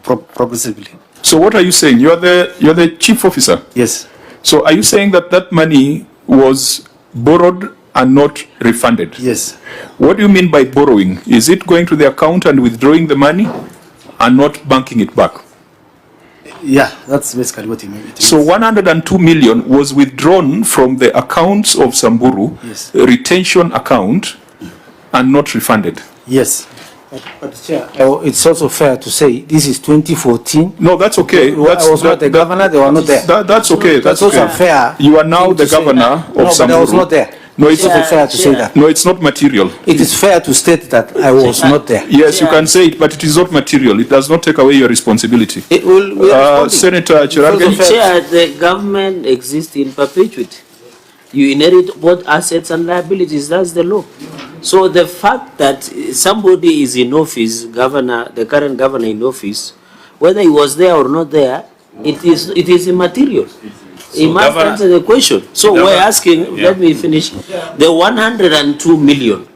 progressively. So what are you saying? You're the chief officer? Yes. So are you saying that that money was borrowed and not refunded? Yes. What do you mean by borrowing? Is it going to the account and withdrawing the money and not banking it back? Yeah, that's basically what it means. So 102 million was withdrawn from the accounts of Samburu, yes, retention account, and not refunded. Yes. But Chair, it's also fair to say this is 2014. No, that's okay. I was not the governor, they were not there. That's okay. That's also fair. You are now the governor of Samburu. No, but I was not there. No, it's also fair to say that. No, it's not material. It is fair to state that I was not there. Yes, you can say it, but it is not material. It does not take away your responsibility. It will. Senator Cherargei. Chair, the government exists in perpetuity. You inherit both assets and liabilities. That's the law. So the fact that somebody is in office, governor, the current governor in office, whether he was there or not there, it is immaterial. He must answer the question. So we're asking, let me finish, the 102 million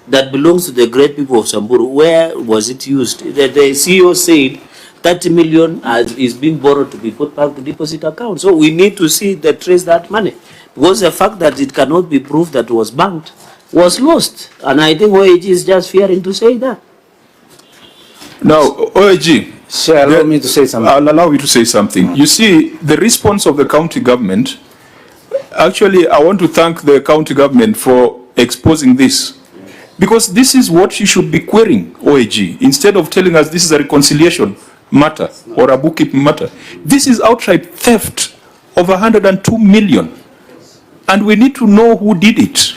that belongs to the great people of Samburu, where was it used? The CEO said 30 million is being borrowed to be put back to deposit account. So we need to see that trace that money. Because the fact that it cannot be proved that it was banked was lost. And I think OAG is just fearing to say that. Now, OAG, sir, allow me to say something. I'll allow you to say something. You see, the response of the county government, actually, I want to thank the county government for exposing this. Because this is what you should be querying, OAG, instead of telling us this is a reconciliation matter or a bookkeeping matter. This is outright theft of 102 million. And we need to know who did it.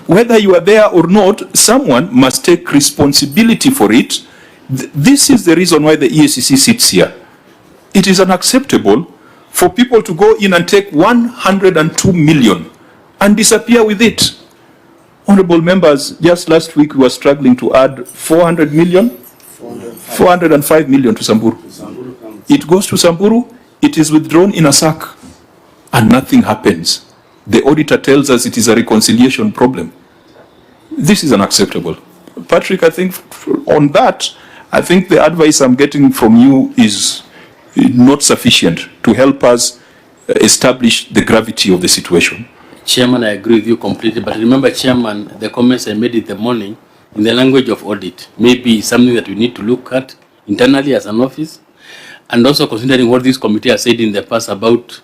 Whether you are there or not, someone must take responsibility for it. This is the reason why the EACC sits here. It is unacceptable for people to go in and take 102 million and disappear with it. Honorable members, just last week we were struggling to add 400 million, 405 million to Samburu. It goes to Samburu, it is withdrawn in a sack, and nothing happens. The auditor tells us it is a reconciliation problem. This is unacceptable. Patrick, I think on that, I think the advice I'm getting from you is not sufficient to help us establish the gravity of the situation. Chairman, I agree with you completely, but remember, Chairman, the comments I made in the morning in the language of audit may be something that we need to look at internally as an office, and also considering what this committee has said in the past about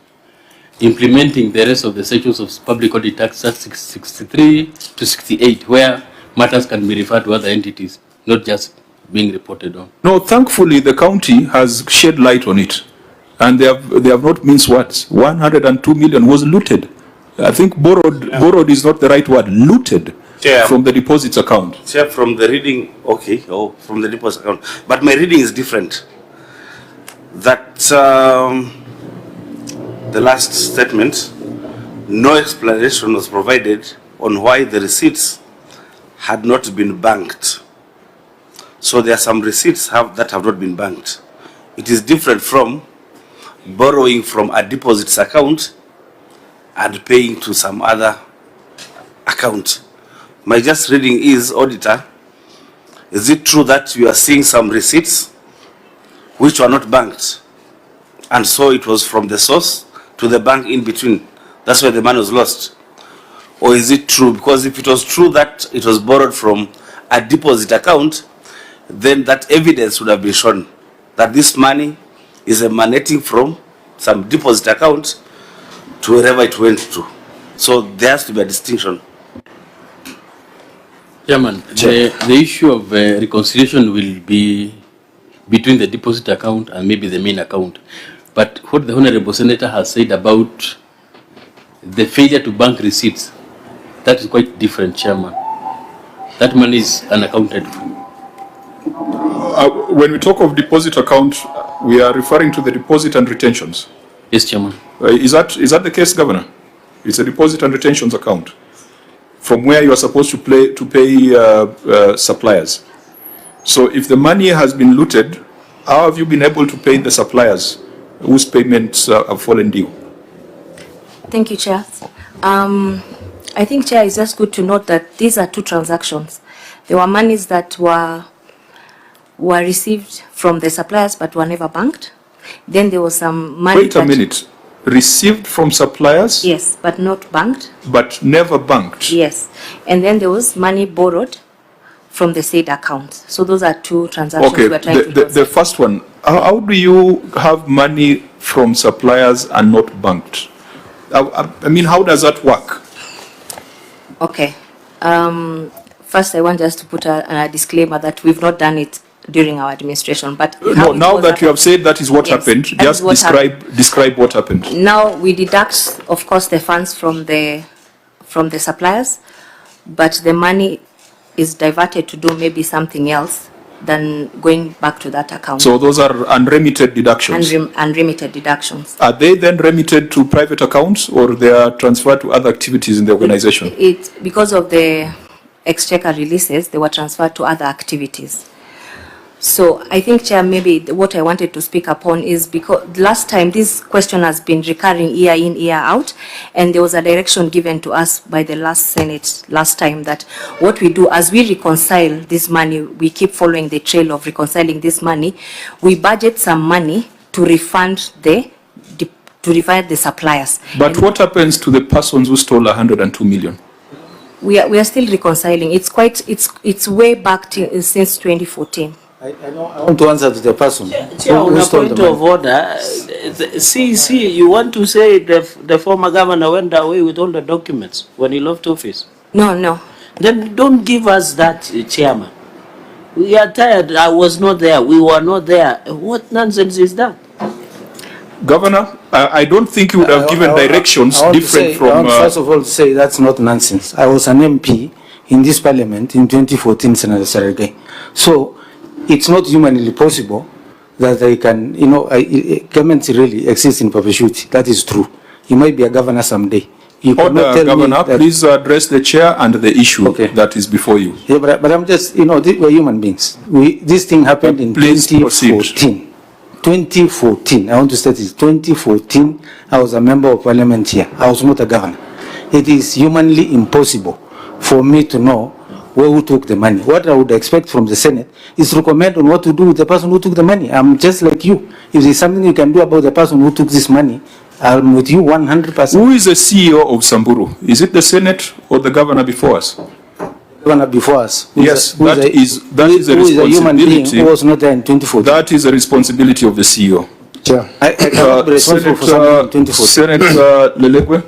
implementing the rest of the sections of Public Audit Act 63 to 68, where matters can be referred to other entities, not just being reported on. No, thankfully the county has shed light on it, and they have not minced words. 102 million was looted. I think borrowed is not the right word. Looted. Chair, from the deposits account. Chair, from the reading, okay, from the deposit account. But my reading is different. That the last statement, no explanation was provided on why the receipts had not been banked. So there are some receipts that have not been banked. It is different from borrowing from a deposits account and paying to some other account. My just reading is, Auditor, is it true that you are seeing some receipts which were not banked, and so it was from the source to the bank in between? That's why the money was lost. Or is it true? Because if it was true that it was borrowed from a deposit account, then that evidence would have been shown that this money is emanating from some deposit account to wherever it went to. So there has to be a distinction. Chairman, the issue of reconciliation will be between the deposit account and maybe the main account. But what the Honorable Senator has said about the failure to bank receipts, that is quite different, Chairman. That money is unaccounted for. When we talk of deposit account, we are referring to the deposit and retentions. Yes, Chairman. Is that the case, Governor? It's a deposit and retentions account from where you are supposed to pay suppliers. So if the money has been looted, how have you been able to pay the suppliers whose payments have fallen due? Thank you, Chair. I think, Chair, it's just good to note that these are two transactions. There were monies that were were received from the suppliers but were never banked. Then there was some money. Wait a minute. Received from suppliers? Yes, but not banked. But never banked? Yes. And then there was money borrowed from the said accounts. So those are two transactions Okay, we're trying to the first one. How do you have money from suppliers and not banked? I mean, how does that work? Okay. First, I want just to put a disclaimer that we've not done it during our administration. But No, now that you have said that is what Yes, happened, that is just what happened. describe what happened. Now we deduct, of course, the funds from the suppliers, but the money is diverted to do maybe something else than going back to that account. So those are unremitted deductions. Unremitted deductions. Are they then remitted to private accounts or they are transferred to other activities in the organization? It because of the exchequer releases, they were transferred to other activities. So I think, Chair, maybe what I wanted to speak upon is because last time this question has been recurring year in, year out, and there was a direction given to us by the last Senate last time that what we do as we reconcile this money, we keep following the trail of reconciling this money, we budget some money to refund the suppliers. But what happens to the persons who stole 102 million? We are still reconciling. It's way back since 2014. I want to answer to the person. Chair, on who a stole point the of money. order, see, you want to say the former governor went away with all the documents when he left office? No. Then don't give us that, Chairman. We are tired. I was not there. We were not there. What nonsense is that? Governor, I don't think you would have given directions I want to different say- from... I want first of all to say that's not nonsense. I was an MP in this parliament in 2014, Senator Cherargei. So it's not humanly possible that they can, government really exists in perpetuity. That is true. You might be a governor someday. You cannot Order, tell Governor, me that, please address the chair and the issue Okay. that is before you. Yeah, but I'm just, we're human beings. This thing happened in Please 2014. 2014, I want to state this, 2014, I was a member of parliament here. I was not a governor. It is humanly impossible for me to know who took the money. What I would expect from the Senate is to recommend on what to do with the person who took the money. I'm just like you. If there's something you can do about the person who took this money, I'm with you 100%. Who is the CEO of Samburu? Is it the Senate or the governor before us? Governor before us. Yes, that is a a human being responsibility. who was not there in 2014. That is a responsibility of the CEO. Chair, I cannot be responsible for something in 2014. Senator Lelelit.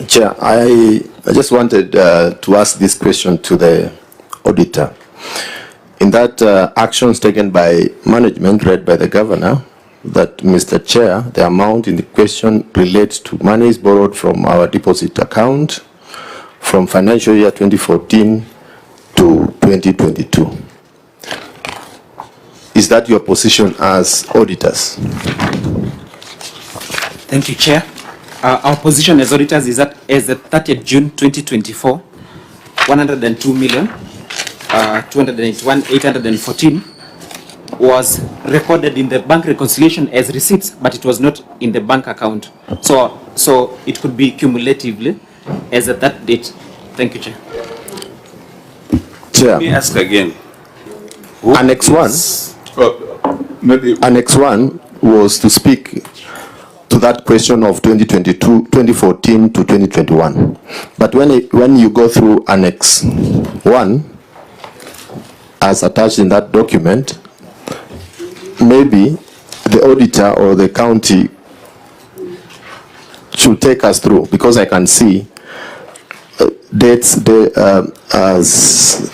Chair, I just wanted to ask this question to the auditor. In that actions taken by management read by the governor, that Mr. Chair, the amount in the question relates to monies borrowed from our deposit account from financial year 2014 to 2022. Is that your position as auditors? Thank you, Chair. Our position as auditors is that as of 30th June 2024, 102 million, 281,814 was recorded in the bank reconciliation as receipts, but it was not in the bank account. So it could be cumulatively as at that date. Thank you, Chair. Chair, Let me ask again. Annex 1. Maybe Annex 1 was to speak to that question of 2014 to 2021. But when you go through Annex 1, as attached in that document, maybe the auditor or the county should take us through, because I can see dates as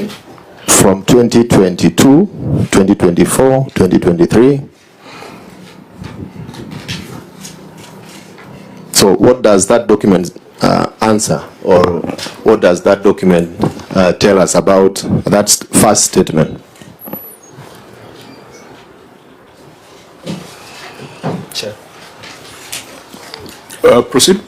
from 2022, 2024, 2023. So what does that document answer, or what does that document tell us about that first statement? proceed.